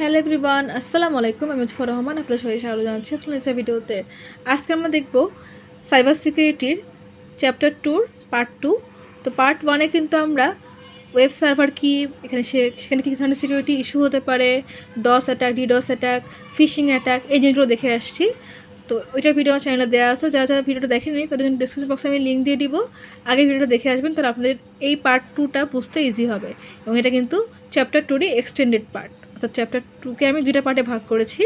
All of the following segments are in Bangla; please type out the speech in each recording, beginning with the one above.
হ্যালো এভরিওয়ান, আসসালামু আলাইকুম। আমি মুজফর রহমান, আপনার সবাই স্বাগত জানাচ্ছি আসলে এই ভিডিওতে। আজকে আমরা দেখব সাইবার সিকিউরিটির চ্যাপ্টার 2 পার্ট 2। তো পার্ট 1-এ কিন্তু আমরা ওয়েব সার্ভার কি, সেখানে কী ধরনের সিকিউরিটি ইস্যু হতে পারে, DoS attack, DDoS attack, phishing attack, এই জিনিসগুলো দেখে আসছি। তো ওইটার ভিডিও আমার চ্যানেলে দেওয়া আছে, যারা যারা ভিডিওটা দেখেনি তাদের জন্য ডিসক্রিপশন বক্সে আমি লিঙ্ক দিয়ে দিব। আগে ভিডিওটা দেখে আসবেন, তাহলে আপনাদের এই পার্ট 2টা বুঝতে ইজি হবে। এবং এটা কিন্তু চ্যাপ্টার 2-ই এক্সটেন্ডেড পার্ট, অর্থাৎ চ্যাপ্টার 2কে আমি 2টা পার্টে ভাগ করেছি,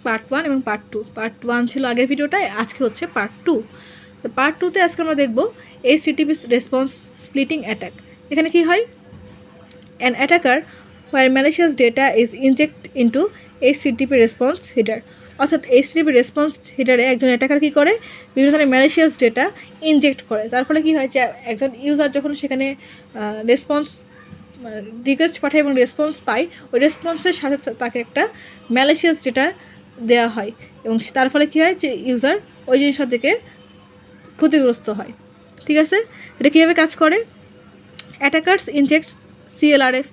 পার্ট 1 এবং পার্ট 2। পার্ট 1 ছিল আগের ভিডিওটায়, আজকে হচ্ছে পার্ট 2। তো পার্ট 2-তে আজকে আমরা দেখব HTTP রেসপন্স স্প্লিটিং অ্যাটাক। এখানে কি হয়? An attacker where malicious data is injected into HTTP response header, অর্থাৎ HTTP রেসপন্স হিডারে একজন অ্যাটাকার কী করে, বিভিন্ন ধরনের ম্যালিশিয়াস ডেটা ইনজেক্ট করে। তার ফলে কী হয় যে একজন ইউজার যখন সেখানে রেসপন্স রিকোয়েস্ট পাঠায় এবং রেসপন্স পায়, ওই রেসপন্সের সাথে তাকে একটা ম্যালিশিয়াস ডেটা দেওয়া হয় এবং তার ফলে কী হয় যে ইউজার ওই জিনিসটা থেকে ক্ষতিগ্রস্ত হয়। ঠিক আছে, এটা কীভাবে কাজ করে? অ্যাটাকার্স ইনজেক্ট CRLF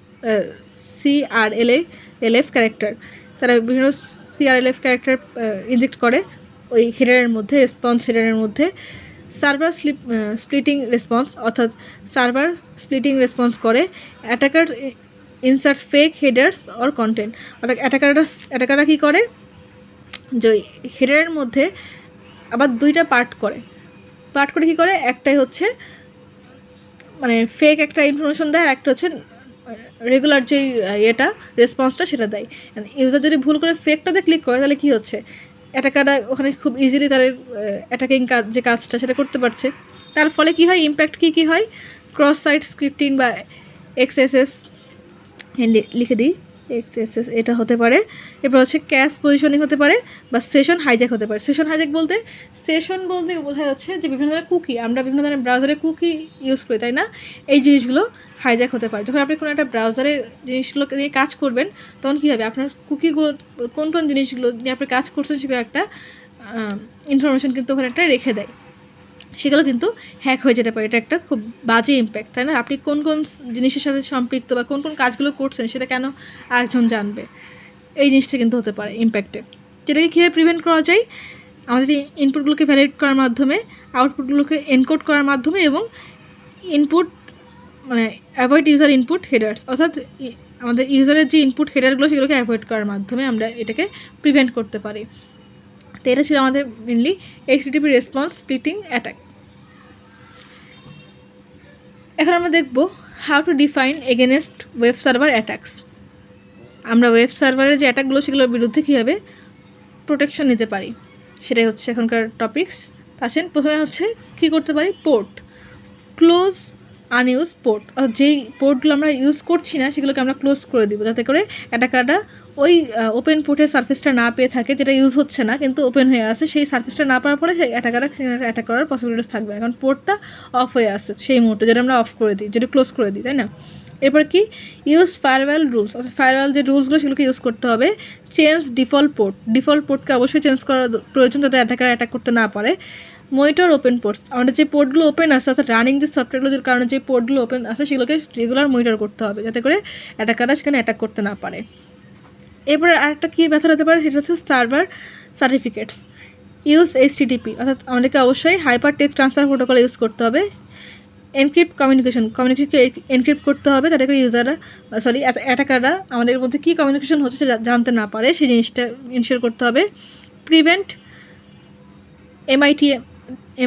ক্যারেক্টার, তারা বিভিন্ন CRLF ক্যারেক্টার ইনজেক্ট করে ওই হেডারের মধ্যে, রেসপন্স হেডারের মধ্যে। সার্ভার স্প্লিটিং রেসপন্স, অর্থাৎ সার্ভার স্প্লিটিং রেসপন্স করে। Attacker insert fake headers or content, অর্থাৎ অ্যাটাকাররা কী করে যে হেডারের মধ্যে আবার 2টা পার্ট করে কী করে, একটাই হচ্ছে মানে ফেক একটা ইনফরমেশন দেয়, আর একটা হচ্ছে রেগুলার যেই এটা রেসপন্সটা সেটা দেয়। ইউজার যদি ভুল করে ফেকটাতে ক্লিক করে তাহলে কী হচ্ছে, অ্যাটাকাররা ওখানে খুব ইজিলি তাদের অ্যাটাকিং যে কাজটা সেটা করতে পারছে। তার ফলে কী হয়, ইম্প্যাক্ট কী হয়? ক্রস সাইট স্ক্রিপ্টিং বা XSS লিখে দিই, XSS এটা হতে পারে। এরপর হচ্ছে ক্যাশ পজিশনিং হতে পারে, বা সেশন হাইজ্যাক হতে পারে। সেশন বলতে বোঝা যাচ্ছে যে বিভিন্ন ধরনের কুকি, আমরা বিভিন্ন ধরনের ব্রাউজারে কুকি ইউজ করি, তাই না? এই জিনিসগুলো হাইজ্যাক হতে পারে। যখন আপনি কোনো একটা ব্রাউজারে জিনিসগুলো নিয়ে কাজ করবেন, তখন কী হবে, আপনার কুকিগুলো কোন জিনিসগুলো নিয়ে আপনি কাজ করছেন সেগুলো একটা ইনফরমেশন কিন্তু ওখানে একটা রেখে দেয়, সেগুলো কিন্তু হ্যাক হয়ে যেতে পারে। এটা একটা খুব বাজে ইম্প্যাক্ট, তাই না? আপনি কোন জিনিসের সাথে সম্পৃক্ত বা কোন কাজগুলো করছেন সেটা কেন আরেকজন জানবে, এই জিনিসটা কিন্তু হতে পারে ইম্প্যাক্টে। যেটাকে কীভাবে প্রিভেন্ট করা যায়? আমাদের ইনপুটগুলোকে ভ্যালিডেট করার মাধ্যমে, আউটপুটগুলোকে এনকোড করার মাধ্যমে, এবং অ্যাভয়েড ইউজার ইনপুট হেডার্স, অর্থাৎ আমাদের ইউজারের যে ইনপুট হেডারগুলো সেগুলোকে অ্যাভয়েড করার মাধ্যমে আমরা এটাকে প্রিভেন্ট করতে পারি। তো এটা ছিল আমাদের mainly HTTP response splitting attack. এখন আমরা দেখব how to define against web server attacks. আমরা ওয়েব সার্ভারের যে অ্যাটাকগুলো সেগুলোর বিরুদ্ধে কীভাবে প্রোটেকশন নিতে পারি, সেটাই হচ্ছে এখনকার টপিকস। আসেন, প্রথমে হচ্ছে কী করতে পারি? পোর্ট ক্লোজ আনইউজ পোর্ট, যেই পোর্টগুলো আমরা ইউজ করছি না সেগুলোকে আমরা ক্লোজ করে দিব, যাতে করে অ্যাটাকাররা ওই ওপেন পোর্টের সার্ফেসটা না পেয়ে থাকে, যেটা ইউজ হচ্ছে না কিন্তু ওপেন হয়ে আছে, সেই সার্ফেসটা না পাওয়ার পরে সেই অ্যাটাকাররা অ্যাটাক করার পসিবিলিটিস থাকবে, এখন পোর্টটা অফ হয়ে আছে সেই মুহূর্তে, যেটা আমরা অফ করে দিই, যেটা ক্লোজ করে দিই, তাই না? এরপর কি? ইউজ ফায়ারওয়াল রুলস, অর্থাৎ ফায়ারওয়াল যে রুলসগুলো সেগুলোকে ইউজ করতে হবে। চেঞ্জ ডিফল্ট পোর্টকে অবশ্যই চেঞ্জ করা প্রয়োজন, যাতে অ্যাটাকার অ্যাটাক করতে না পারে। মনিটর ওপেন পোর্টস, আমাদের যে পোর্টগুলো ওপেন আছে, অর্থাৎ রানিং যে সফটওয়্যারগুলোর কারণে যে পোর্টগুলো ওপেন আছে সেগুলোকে রেগুলার মনিটর করতে হবে, যাতে করে অ্যাটাকাররা সেখানে অ্যাটাক করতে না পারে। এরপরে আরেকটা কী ব্যথা হতে পারে, সেটা হচ্ছে সার্ভার সার্টিফিকেটস। ইউজ HTTP, অর্থাৎ আমাদেরকে অবশ্যই hyper text transfer protocol use করতে হবে। এনক্রিপ্ট কমিউনিকেশনকে এনক্রিপ্ট করতে হবে, যাতে করে অ্যাটাকাররা আমাদের মধ্যে কী কমিউনিকেশন হচ্ছে সেটা জানতে না পারে, সেই জিনিসটা ইনশিওর করতে হবে। প্রিভেন্ট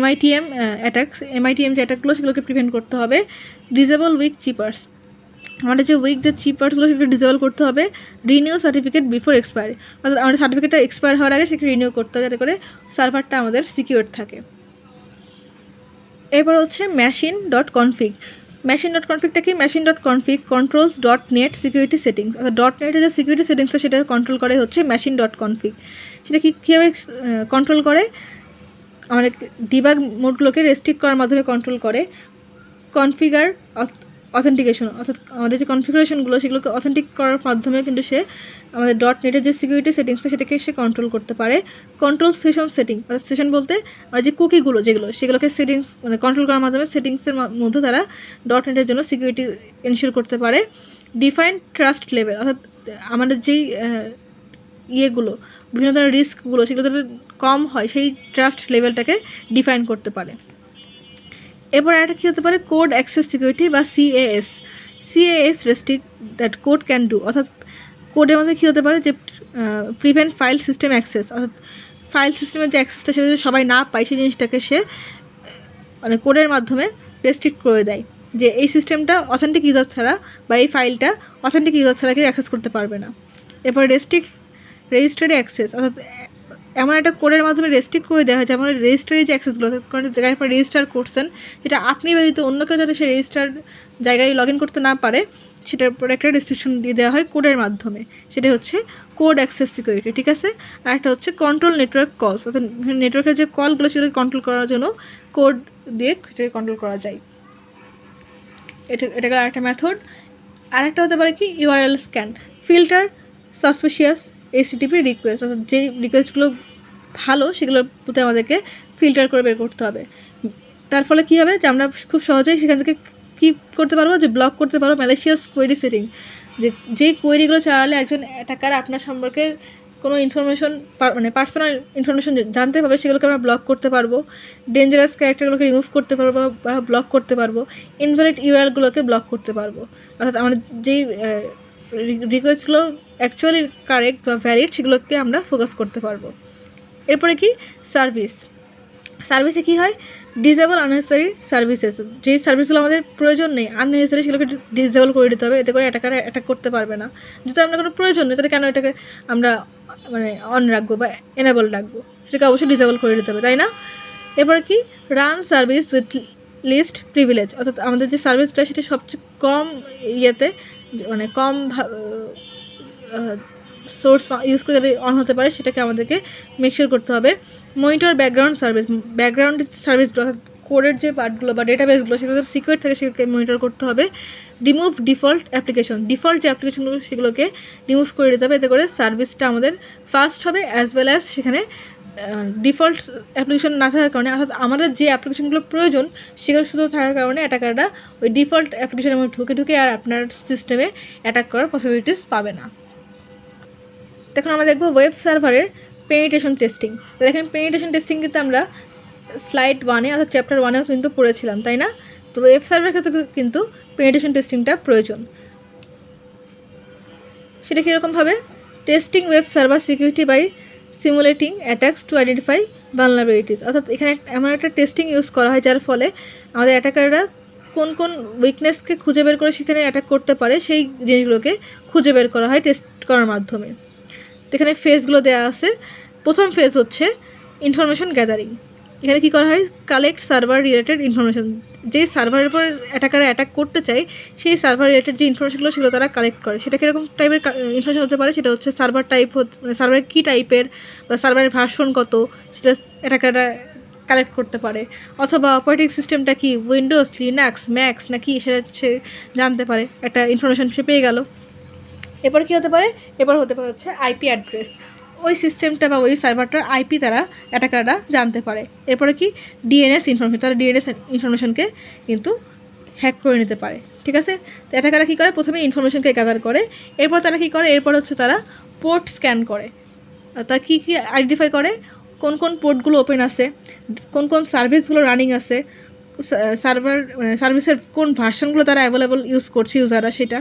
MITM অ্যাটাকস, যে অ্যাটাকগুলো সেগুলোকে প্রিভেন্ট করতে হবে। ডিসেবল উইক চিপার্স, আমাদের যে চিপার্সগুলো সেগুলো ডিসেবল করতে হবে। রিনিউ সার্টিফিকেট বিফোর এক্সপায়ারি, অর্থাৎ আমাদের সার্টিফিকেটটা এক্সপায়ার হওয়ার আগে সেটা রিনিউ করতে হবে, যাতে করে সার্ভারটা আমাদের সিকিউর থাকে। এরপর হচ্ছে machine.config কি? machine.config controls.net সিকিউরিটি সেটিংস, অর্থাৎ .net যে সিকিউরিটি সেটিংসটা সেটা কন্ট্রোল করে হচ্ছে machine.config। সেটা কীভাবে কন্ট্রোল করে? আমাদের ডিবাগ মোডগুলোকে রেস্ট্রিক্ট করার মাধ্যমে কন্ট্রোল করে। কনফিগার অথেন্টিকেশন, অর্থাৎ আমাদের যে কনফিগারেশনগুলো সেগুলোকে অথেন্টিক করার মাধ্যমে কিন্তু সে আমাদের .net যে সিকিউরিটি সেটিংসটা সেটাকে সে কন্ট্রোল করতে পারে। কন্ট্রোল সেশন সেটিং, অর্থাৎ সেশন বলতে আমরা যে কুকিগুলো সেগুলোকে সেটিংস কন্ট্রোল করার মাধ্যমে সেটিংসের মধ্যে তারা .net জন্য সিকিউরিটি এনশিওর করতে পারে। ডিফাইন ট্রাস্ট লেভেল, অর্থাৎ আমাদের যেই ইয়েগুলো, বিভিন্ন ধরনের রিস্কগুলো সেগুলো যাতে কম হয় সেই ট্রাস্ট লেভেলটাকে ডিফাইন করতে পারে। এরপর একটা কী হতে পারে, কোড অ্যাক্সেস সিকিউরিটি বা CAS. CAS restrict that code can do, অর্থাৎ কোডের মধ্যে কী হতে পারে যে প্রিভেন্ট ফাইল সিস্টেম অ্যাক্সেস, অর্থাৎ ফাইল সিস্টেমের যে অ্যাক্সেসটা সেটা যদি সবাই না পায় সেই জিনিসটাকে সে মানে কোডের মাধ্যমে রেস্ট্রিক্ট করে দেয় যে এই সিস্টেমটা অথেন্টিক ইউজার ছাড়া বা এই ফাইলটা অথেন্টিক ইউজার ছাড়া কেউ অ্যাক্সেস করতে পারবে না। এরপর রেজিস্ট্রারি অ্যাক্সেস, অর্থাৎ এমন একটা কোডের মাধ্যমে রেস্ট্রিক্ট করে দেওয়া হয় যেমন রেজিস্ট্রারি যে অ্যাক্সেসগুলো, কারণ জায়গায় আপনি রেজিস্টার করছেন সেটা আপনি ব্যতীত অন্য কেউ যাতে সেই রেজিস্টার জায়গায় লগ ইন করতে না পারে সেটার উপর একটা রেস্ট্রিকশন দিয়ে দেওয়া হয় কোডের মাধ্যমে, সেটা হচ্ছে কোড অ্যাক্সেস সিকিউরিটি। ঠিক আছে, আর একটা হচ্ছে কন্ট্রোল নেটওয়ার্ক কলস, অর্থাৎ নেটওয়ার্কের যে কলগুলো সেগুলোকে কন্ট্রোল করার জন্য কোড দিয়ে সেটাকে কন্ট্রোল করা যায়। এটা একটা মেথড। আরেকটা হতে পারে কি URL scan, filter suspicious HTTP request, অর্থাৎ যে রিকোয়েস্টগুলো ভালো সেগুলোর প্রতি আমাদেরকে ফিল্টার করে বের করতে হবে। তার ফলে কী হবে যে আমরা খুব সহজেই সেখান থেকে কী করতে পারবো, যে ব্লক করতে পারবো ম্যালিশিয়াস কোয়েরি সেটিং, যে কোয়েরিগুলো চালালে একজন অ্যাটাকার আপনার সম্পর্কে কোনো ইনফরমেশন মানে পার্সোনাল ইনফরমেশন জানতে পারবে সেগুলোকে আমরা ব্লক করতে পারবো, ডেঞ্জারাস ক্যারেক্টারগুলোকে রিমুভ করতে পারবো বা ব্লক করতে পারবো, ইনভ্যালিড ইউআরএলগুলোকে ব্লক করতে পারবো, অর্থাৎ আমরা যেই রিকোয়েস্টগুলো অ্যাকচুয়ালি কারেক্ট বা ভ্যালিড সেগুলোকে আমরা ফোকাস করতে পারবো। এরপরে কি সার্ভিসে কী হয়, ডিসেবল আননেসেসারি সার্ভিসেস, যেই সার্ভিসগুলো আমাদের প্রয়োজন নেই আননেসেসারি সেগুলোকে ডিসেবল করে দিতে হবে, এতে করে অ্যাটাকার অ্যাটাক করতে পারবে না। যদি আমরা কোনো প্রয়োজন নেই তাহলে কেন এটাকে আমরা মানে অন রাখবো বা এনেবল রাখবো, সেটাকে অবশ্যই ডিসেবল করে দিতে হবে, তাই না? এরপরে কি run service with least privilege, অর্থাৎ আমাদের যে সার্ভিসটা সেটা সবচেয়ে কম ইয়েতে মানে কম সোর্স ইউজ করে যাতে অন হতে পারে সেটাকে আমাদেরকে মেকশিওর করতে হবে। মনিটর ব্যাকগ্রাউন্ড সার্ভিসগুলো, অর্থাৎ কোডের যে পার্টগুলো বা ডেটাবেসগুলো সেগুলো যাতে সিকিউর থাকে সেগুলোকে মনিটর করতে হবে। রিমুভ ডিফল্ট যে অ্যাপ্লিকেশনগুলো সেগুলোকে রিমুভ করে দিতে হবে, এতে করে সার্ভিসটা আমাদের ফাস্ট হবে অ্যাজ ওয়েল অ্যাজ সেখানে ডিফল্ট অ্যাপ্লিকেশন না থাকার কারণে, অর্থাৎ আমাদের যে অ্যাপ্লিকেশনগুলো প্রয়োজন সেগুলো শুধু থাকার কারণে অ্যাটাকাররা ওই ডিফল্ট অ্যাপ্লিকেশনের মধ্যে ঢুকে আর আপনার সিস্টেমে অ্যাটাক করার পসিবিলিটিস পাবে না। এখন আমরা দেখবো ওয়েব সার্ভারের পেনিট্রেশন টেস্টিং। দেখেন পেনিট্রেশন টেস্টিং কিন্তু আমরা স্লাইড 1-এ অর্থাৎ চ্যাপ্টার 1-এও কিন্তু পড়েছিলাম, তাই না? তো ওয়েব সার্ভারের ক্ষেত্রে কিন্তু পেনিট্রেশন টেস্টিংটা প্রয়োজন। সেটা কীরকমভাবে, testing web server security by simulating attacks to identify vulnerabilities, অর্থাৎ এখানে এমন একটা টেস্টিং ইউজ করা হয় যার ফলে আমাদের অ্যাটাকাররা কোন কোন উইকনেসকে খুঁজে বের করে সেখানে অ্যাটাক করতে পারে সেই জিনিসগুলোকে খুঁজে বের করা হয় টেস্ট করার মাধ্যমে। এখানে ফেজগুলো দেওয়া আছে। প্রথম ফেজ হচ্ছে ইনফরমেশন গ্যাদারিং। এখানে কী করা হয়, কালেক্ট সার্ভার রিলেটেড ইনফরমেশন, যেই সার্ভারের উপর অ্যাটাকাররা অ্যাটাক করতে চায় সেই সার্ভার রিলেটেড যে ইনফরমেশনগুলো সেগুলো তারা কালেক্ট করে। সেটা কীরকম টাইপের ইনফরমেশন হতে পারে, সেটা হচ্ছে সার্ভার টাইপ মানে সার্ভার কী টাইপের বা সার্ভারের ভার্সন কত সেটা অ্যাটাকাররা কালেক্ট করতে পারে, অথবা অপারেটিং সিস্টেমটা কি উইন্ডোজ, লিনাক্স, ম্যাক্স নাকি সেটা সে জানতে পারে, একটা ইনফরমেশন সে পেয়ে গেল। এরপর কী হতে পারে, হতে পারে হচ্ছে আইপি অ্যাড্রেস, ওই সিস্টেমটা বা ওই সার্ভারটার আইপি তারা অ্যাটাকাররা জানতে পারে। এরপরে কি ডিএনএস ইনফরমেশন, তারা ডিএনএস ইনফরমেশনকে কিন্তু হ্যাক করে নিতে পারে। ঠিক আছে, তো অ্যাটাকাররা কী করে, প্রথমে ইনফরমেশনকে গ্যাদার করে, এরপর তারা কী করে, এরপর হচ্ছে তারা পোর্ট স্ক্যান করে, তারা কী আইডেন্টিফাই করে কোন কোন পোর্টগুলো ওপেন আছে, কোন কোন সার্ভিসগুলো রানিং আছে, সার্ভিসের কোন ভার্সনগুলো তারা অ্যাভেলেবল ইউজ করছে ইউজাররা, সেটা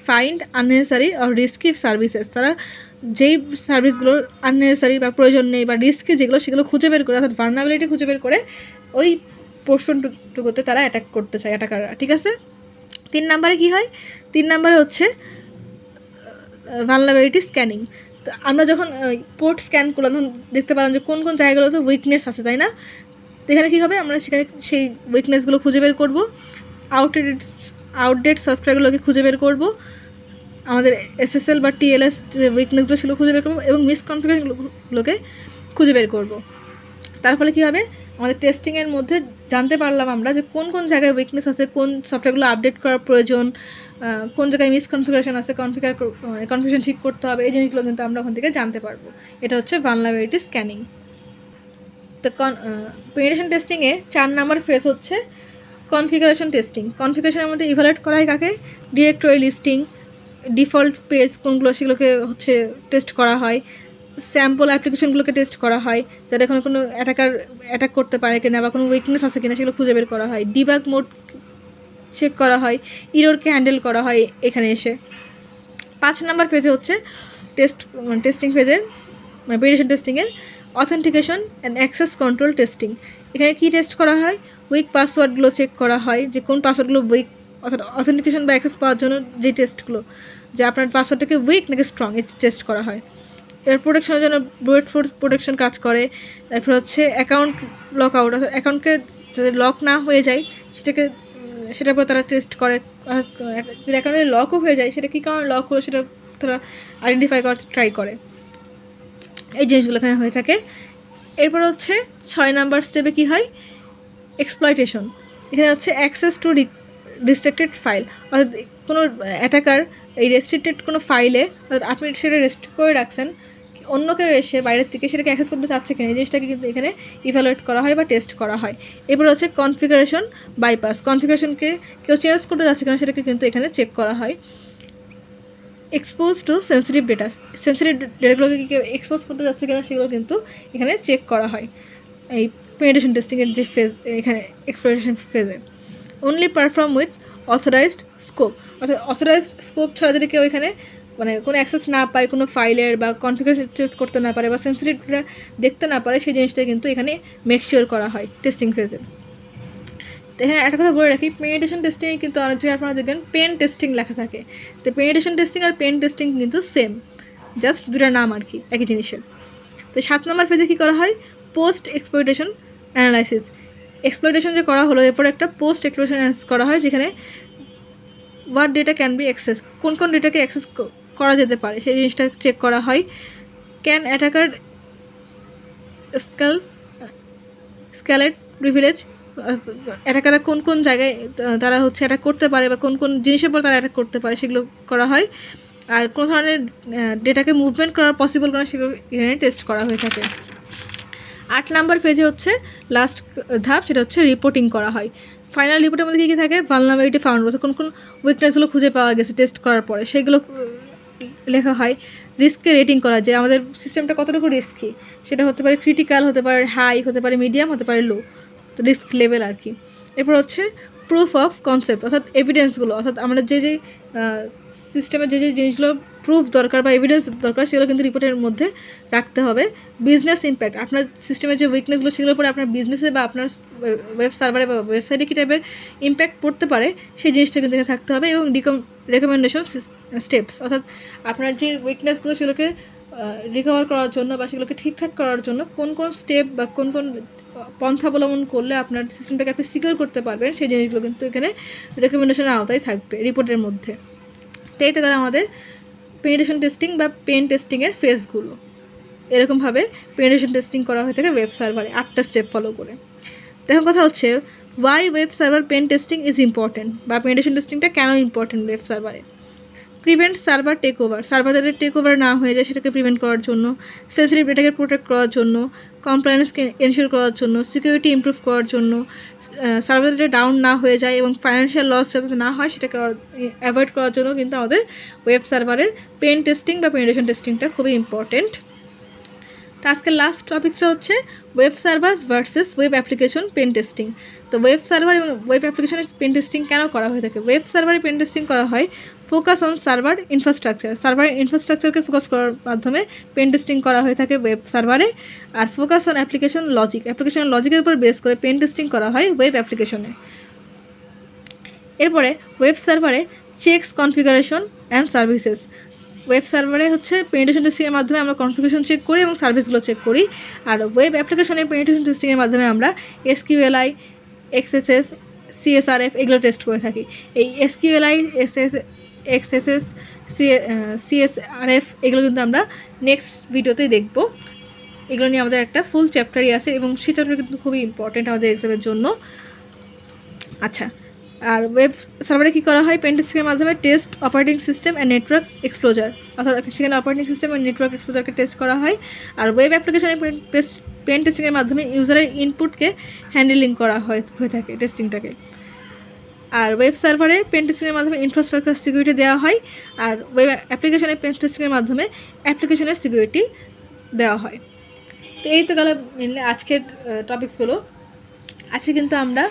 ফাইন্ড আননেসেসারি আর রিস্কি সার্ভিসেস, তারা যেই সার্ভিসগুলো আননেসেসারি বা প্রয়োজন নেই বা রিস্কি যেগুলো সেগুলো খুঁজে বের করে, অর্থাৎ ভালনারেবিলিটি খুঁজে বের করে ওই পোর্শনটুকুতে তারা অ্যাটাক করতে চায় অ্যাটাকাররা। ঠিক আছে, 3 নম্বরে কী হয়, 3 নম্বরে হচ্ছে ভালনারেবিলিটি স্ক্যানিং। তো আমরা যখন পোর্ট স্ক্যান করলাম তখন দেখতে পেলাম যে কোন কোন জায়গাগুলোতে উইকনেস আছে, তাই না? এখানে কী হবে, আমরা সেখানে সেই উইকনেসগুলো খুঁজে বের করবো, আউটডেট সফটওয়্যারগুলোকে খুঁজে বের করবো, আমাদের এসএসএল বা টিএলএস যে উইকনেসগুলো সেগুলো খুঁজে বের করবো এবং মিসকনফিগারেশনগুলোকে খুঁজে বের করবো। তার ফলে কী হবে, আমাদের টেস্টিংয়ের মধ্যে জানতে পারলাম আমরা যে কোন কোন জায়গায় উইকনেস আছে, কোন সফটওয়্যারগুলো আপডেট করার প্রয়োজন, কোন জায়গায় মিসকনফিগারেশন আছে, কনফিগারেশন ঠিক করতে হবে, এই জিনিসগুলো কিন্তু আমরা ওখান থেকে জানতে পারবো। এটা হচ্ছে ভালনারেবিলিটি স্ক্যানিং। তো পেনিট্রেশন টেস্টিংয়ে 4 নম্বর ফেজ হচ্ছে কনফিগারেশন টেস্টিং। কনফিগারেশনের মধ্যে ইভালুয়েট করা হয় কাকে, ডিরেক্টরি লিস্টিং, ডিফল্ট পেজ কোনগুলো সেগুলোকে হচ্ছে টেস্ট করা হয়, স্যাম্পল অ্যাপ্লিকেশনগুলোকে টেস্ট করা হয়, যাতে কোনো অ্যাটাক করতে পারে কিনা বা কোনো উইকনেস আছে কিনা সেগুলো খুঁজে বের করা হয়, ডিবাগ মোড চেক করা হয়, ইররকে হ্যান্ডেল করা হয় এখানে এসে। 5 নাম্বার ফেজে হচ্ছে টেস্টিং ফেজের পেনিট্রেশন টেস্টিংয়ের authentication and access control testing. এখানে কী টেস্ট করা হয়? উইক পাসওয়ার্ডগুলো চেক করা হয়, যে কোন পাসওয়ার্ডগুলো উইক, অর্থাৎ অথেন্টিকেশন বা অ্যাক্সেস পাওয়ার জন্য যে টেস্টগুলো, যে আপনার পাসওয়ার্ডটাকে উইক নাকি স্ট্রং, এই টেস্ট করা হয়। এর প্রোটেকশনের জন্য ব্রুট ফোর্স প্রোটেকশন কাজ করে। তারপর হচ্ছে অ্যাকাউন্ট লক আউট, অর্থাৎ অ্যাকাউন্টকে যাতে লক না হয়ে যায় সেটার পর তারা টেস্ট করে। যদি অ্যাকাউন্টে লকও হয়ে যায়, সেটা কী কারণে লক হলো সেটা তারা আইডেন্টিফাই করার ট্রাই করে। এই জিনিসগুলো এখানে হয়ে থাকে। এরপর হচ্ছে 6 নাম্বার স্টেপে কী হয়? এক্সপ্লয়টেশন। এখানে হচ্ছে অ্যাক্সেস টু রেস্ট্রিক্টেড ফাইল, অর্থাৎ কোনো অ্যাটাকার এই রেস্ট্রিক্টেড কোনো ফাইলে, অর্থাৎ আপনি সেটা রেস্ট্রিক্ট করে রাখছেন, অন্য কেউ এসে বাইরের থেকে সেটাকে অ্যাক্সেস করতে চাচ্ছে কিনা, এই জিনিসটাকে কিন্তু এখানে ইভ্যালুয়েট করা হয় বা টেস্ট করা হয়। এরপর হচ্ছে কনফিগারেশন বাইপাস, কনফিগারেশনকে কেউ চেঞ্জ করতে যাচ্ছে কিনা সেটাকে কিন্তু এখানে চেক করা হয়। এক্সপোজ টু সেন্সিটিভ ডেটাগুলোকে কেউ এক্সপোজ করতে যাচ্ছে কিনা সেগুলো কিন্তু এখানে চেক করা হয় এই পেনিট্রেশন টেস্টিংয়ের যে ফেজ, এখানে এক্সপ্লোরেশন ফেজে। Only perform with authorised scope, অর্থাৎ অথরাইজড স্কোপ ছাড়া যদি কেউ এখানে কোনো অ্যাক্সেস না পায় কোনো ফাইলের, বা কনফিগারেশন টেস্ট করতে না পারে, বা সেন্সিটিভ ডেটা দেখতে না পারে, সেই জিনিসটা কিন্তু এখানে মেকশিওর করা হয় টেস্টিং ফেজে। তো হ্যাঁ, একটা কথা বলে রাখি, পেনিট্রেশন টেস্টিংয়ে কিন্তু অনেক জায়গায় আপনারা দেখবেন পেন টেস্টিং লেখা থাকে। তো পেনিট্রেশন টেস্টিং আর পেন টেস্টিং কিন্তু সেম, জাস্ট দুটার নাম আর কি, একই জিনিসের। তো 7 নম্বর ফেজে কী করা হয়? Post exploitation analysis. এক্সপ্লয়টেশন যে করা হলো, এরপর একটা পোস্ট এক্সপ্লয়টেশন অ্যানালাইসিস করা হয়, যেখানে what data can be access, কোন কোন ডেটাকে অ্যাক্সেস করা যেতে পারে সেই জিনিসটা চেক করা হয়। ক্যান অ্যাটাকার স্ক্যালেট প্রিভিলেজ, অ্যাটাকাররা কোন কোন জায়গায় তারা হচ্ছে অ্যাটাক করতে পারে, বা কোন কোন জিনিসের পর তারা অ্যাটাক করতে পারে সেগুলো করা হয়। আর কোনো ধরনের ডেটাকে মুভমেন্ট করা পসিবল করা, সেগুলো এখানে টেস্ট করা হয়ে থাকে। 8 নাম্বার পেজে হচ্ছে লাস্ট ধাপ, সেটা হচ্ছে রিপোর্টিং করা হয়। ফাইনাল রিপোর্টের মধ্যে কী কী থাকে? ভালনারেবিলিটি ফাউন্ড, অর্থাৎ কোন কোন উইকনেসগুলো খুঁজে পাওয়া গেছে টেস্ট করার পরে সেগুলো লেখা হয়। রিস্ককে রেটিং করা, যে আমাদের সিস্টেমটা কতটুকু রিস্কি, সেটা হতে পারে ক্রিটিক্যাল, হতে পারে হাই, হতে পারে মিডিয়াম, হতে পারে লো, তো রিস্ক লেভেল আর কি। এরপর হচ্ছে প্রুফ অফ কনসেপ্ট, অর্থাৎ এভিডেন্সগুলো, অর্থাৎ আমরা যে সিস্টেমের যে জিনিসগুলো প্রুফ দরকার বা এভিডেন্স দরকার সেগুলো কিন্তু রিপোর্টের মধ্যে রাখতে হবে। বিজনেস ইম্প্যাক্ট, আপনার সিস্টেমের যে উইকনেসগুলো সেগুলোর পরে আপনার বিজনেসে বা আপনার ওয়েব সার্ভারে বা ওয়েবসাইটে কী টাইপের ইম্প্যাক্ট পড়তে পারে সেই জিনিসটা কিন্তু এখানে থাকতে হবে। এবং রেকমেন্ডেশন স্টেপস, অর্থাৎ আপনার যে উইকনেসগুলো সেগুলোকে রিকভার করার জন্য বা সেগুলোকে ঠিকঠাক করার জন্য কোন কোন স্টেপ বা কোন কোন পন্থা অবলম্বন করলে আপনার সিস্টেমটাকে আপনি সিকিউর করতে পারবেন সেই জিনিসগুলো কিন্তু এখানে রেকমেন্ডেশনের আওতায় থাকবে রিপোর্টের মধ্যে। তো এই তো গেল আমাদের পেনিট্রেশন টেস্টিং বা পেন টেস্টিংয়ের ফেজগুলো। এরকমভাবে পেনিট্রেশন টেস্টিং করা হয়ে থাকে ওয়েব সার্ভারে 8টা স্টেপ ফলো করে। দেখুন কথা হচ্ছে, why web server pen testing is important, বা পেনিট্রেশন টেস্টিংটা কেন ইম্পর্টেন্ট ওয়েব সার্ভারে। Prevent server take over, server যাতে টেক ওভার না হয়ে যায় সেটাকে প্রিভেন্ট করার জন্য, সেন্সিটিভ ডেটাকে প্রোটেক্ট করার জন্য, কমপ্লায়েন্সকে এনশিওর করার জন্য, সিকিউরিটি ইমপ্রুভ করার জন্য, সার্ভার যাতে ডাউন না হয়ে যায় এবং ফাইন্যান্সিয়াল লস যাতে না হয় সেটাকে অ্যাভয়েড করার জন্য কিন্তু আমাদের ওয়েব সার্ভারের পেন টেস্টিং বা পেনিট্রেশন টেস্টিংটা খুবই ইম্পর্টেন্ট। তো আজকের লাস্ট টপিকসটা হচ্ছে web server versus web application pen testing. তো ওয়েব সার্ভার এবং ওয়েব অ্যাপ্লিকেশনের পেন টেস্টিং কেন করা হয়ে থাকে? ওয়েব সার্ভারে পেন টেস্টিং করা হয় focus on server infrastructure, server ইনফ্রাস্ট্রাকচারকে ফোকাস করার মাধ্যমে পেন টেস্টিং করা হয়ে থাকে ওয়েব সার্ভারে। আর focus on application logic, application লজিকের উপর বেস করে পেন টেস্টিং করা হয় ওয়েব অ্যাপ্লিকেশনে। এরপরে ওয়েব সার্ভারে checks configuration and services, web সার্ভারে হচ্ছে পেনিট্রেশন টেস্টিংয়ের মাধ্যমে আমরা কনফিগারেশন চেক করি এবং সার্ভিসগুলো চেক করি। আর ওয়েব অ্যাপ্লিকেশনে পেনিট্রেশন টেস্টিংয়ের মাধ্যমে আমরা SQLI, XSS, CSRF এগুলো টেস্ট করে থাকি। এই SQLI, XSS, CSRF এগুলো কিন্তু আমরা নেক্সট ভিডিওতেই দেখব। এগুলো নিয়ে আমাদের একটা ফুল চ্যাপ্টারই আছে এবং সেই চ্যাপ্টার কিন্তু খুবই ইম্পর্টেন্ট আমাদের এক্সামের জন্য। আচ্ছা, আর ওয়েব সার্ভারে কী করা হয়? পেন টেস্টিংয়ের মাধ্যমে test operating system and network exposure, অর্থাৎ সেখানে অপারেটিং সিস্টেম অ্যান্ড নেটওয়ার্ক এক্সপ্লোজারকে টেস্ট করা হয়। আর ওয়েব অ্যাপ্লিকেশনে পেন টেস্টিংয়ের মাধ্যমে ইউজারের ইনপুটকে হ্যান্ডেলিং করা হয়ে থাকে টেস্টিংটাকে। আর ওয়েব সার্ভারে পেন টেস্টিংয়ের মাধ্যমে ইনফ্রাস্ট্রাকচার সিকিউরিটি দেওয়া হয়, আর ওয়েব অ্যাপ্লিকেশনে পেন টেস্টিংয়ের মাধ্যমে অ্যাপ্লিকেশনের সিকিউরিটি দেওয়া হয়। তো এই তো গেল মেনলি আজকের টপিকসগুলো। আজকে কিন্তু আমরা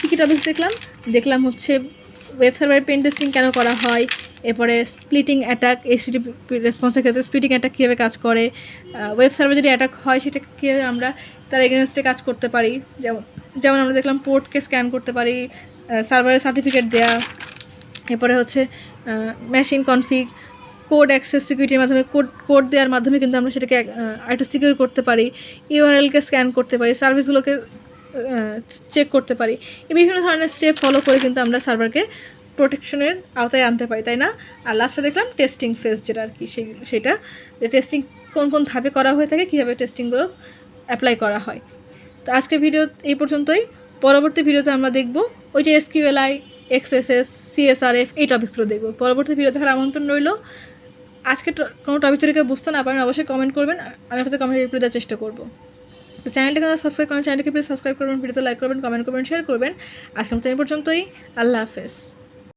কী টপিকস দেখলাম হচ্ছে ওয়েব সার্ভারে পেন টেস্টিং কেন করা হয়, এরপরে স্প্লিটিং অ্যাটাক, এইচটিটিপি রেসপন্সের ক্ষেত্রে স্প্লিটিং অ্যাটাক কীভাবে কাজ করে, ওয়েব সার্ভারে যদি অ্যাটাক হয় সেটা কীভাবে আমরা তার এগেনস্টে কাজ করতে পারি, যেমন আমরা দেখলাম পোর্টকে স্ক্যান করতে পারি, সার্ভারের সার্টিফিকেট দেওয়া, এরপরে হচ্ছে মেশিন কনফিগ, কোড অ্যাক্সেস সিকিউরিটির মাধ্যমে কোড দেওয়ার মাধ্যমে কিন্তু আমরা সেটাকে একটা সিকিউর করতে পারি, ইউআরএলকে স্ক্যান করতে পারি, সার্ভিসগুলোকে চেক করতে পারি। এই বিভিন্ন ধরনের স্টেপ ফলো করে কিন্তু আমরা সার্ভারকে প্রোটেকশনের আওতায় আনতে পারি, তাই না? আর লাস্টে দেখলাম টেস্টিং ফেজ যেটা আর কি, সেটা যে টেস্টিং কোন কোন ধাপে করা হয়ে থাকে, কীভাবে টেস্টিংগুলো অ্যাপ্লাই করা হয়। তো আজকের ভিডিও এই পর্যন্তই। পরবর্তী ভিডিওতে আমরা দেখব ওই যে SQLi, XSS, CSRF এই টপিকসগুলো দেখব। পরবর্তী ভিডিও দেখার আমন্ত্রণ রইল। আজকে কোনো টপিক যদি কেউ বুঝতে না পারেন অবশ্যই কমেন্ট করবেন, আমি আপনাদের কমেন্টে রিপ্লাই দেওয়ার চেষ্টা করব। তো চ্যানেলটাকে সাবস্ক্রাইব করেন, চ্যানেলটাকে প্লিজ সাবস্ক্রাইব করবেন, ভিডিওতে লাইক করবেন, কমেন্ট করবেন, শেয়ার করবেন। আজকের মতো এই পর্যন্তই। আল্লাহ হাফেজ।